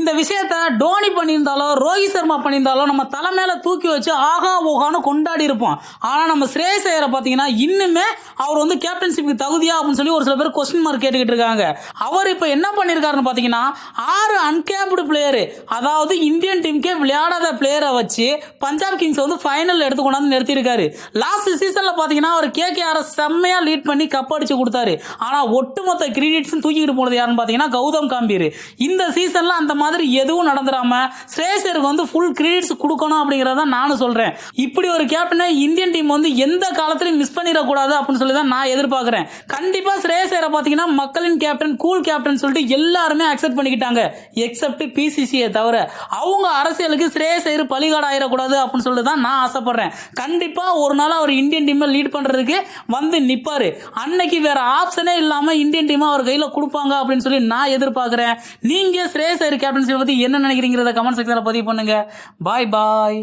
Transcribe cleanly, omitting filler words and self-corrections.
இந்த விஷயத்த டோனி பண்ணியிருந்தாலோ ரோஹித் சர்மா பண்ணியிருந்தாலோ நம்ம தலை மேலே தூக்கி வச்சு ஆகா ஓகான்னு கொண்டாடி இருப்போம். ஆனால் நம்ம ஸ்ரேயஸ் ஐயரை பார்த்தீங்கன்னா இன்னுமே அவர் வந்து கேப்டன்ஷிப்புக்கு தகுதியா அப்படின்னு சொல்லி ஒரு சில பேர் கொஸ்டின் மார்க் கேட்டுக்கிட்டு இருக்காங்க. அவர் இப்போ என்ன பண்ணியிருக்காருன்னு பார்த்தீங்கன்னா 6 அன்கேப்டு பிளேயரு, அதாவது இந்தியன் டீமுக்கே விளையாடாத பிளேயரை வச்சு பஞ்சாப் கிங்ஸ் வந்து ஃபைனல் எடுத்து கொண்டாந்து நிறுத்தியிருக்காரு. லாஸ்ட் சீசனில் பார்த்தீங்கன்னா அவர் கேகேஆரை செம்மையாக லீட் பண்ணி கப் அடிச்சு கொடுத்தாரு. ஆனால் ஒட்டுமொத்த கிரெடிட்ஸும் தூக்கிட்டு போனது யாருன்னு பார்த்தீங்கன்னா கௌதம் கம்பீர். இந்த சீசன்ல அந்த மாதிரி எதுவும் நடந்துடாம ஸ்ரேயஸருக்கு வந்து ஃபுல் கிரெடிட்ஸ் கொடுக்கணும் அப்படிங்கிறத நானும் சொல்றேன். இப்படி ஒரு கேப்டனை இந்தியன் டீம் வந்து எந்த காலத்திலையும் மிஸ் பண்ணிடக்கூடாது அப்படின்னு சொல்லி தான் நான் எதிர்பார்க்கிறேன். கண்டிப்பா ஸ்ரேயஸ் ஐயரை பார்த்தீங்கன்னா மக்களின் கேப்டன், கூல் கேப்டன் சொல்லிட்டு எல்லாருமே அக்செப்ட் பண்ணிக்கிட்டாங்க, எக்ஸப்ட் பிசிசியை தவிர. அவங்க அரசியலுக்கு ஸ்ரேயஸ் ஐயர் பலிகாடு ஆயிடக்கூடாது அப்படின்னு சொல்லி தான் நான் ஆசைப்படுறேன். கண்டிப்பா ஒரு நாள் அவர் இந்தியன் டீமை லீட் பண்றதுக்கு வந்து நிப்பாரு. அன்னைக்கு வேற ஆப்ஷனே இல்லாம இந்தியன் டீமை அவர் கையில கொடுப்பாங்க அப்படின்னு சொல்லி நான் எதிர்பார்க்கிறேன். நீங்க ஸ்ரேயஸ் ஐயர் கேப்டன்ஷிப் பத்தி என்ன நினைக்கிறீங்கிறத கமெண்ட் செக்ஷன்ல பதிவு பண்ணுங்க. பாய் பாய்.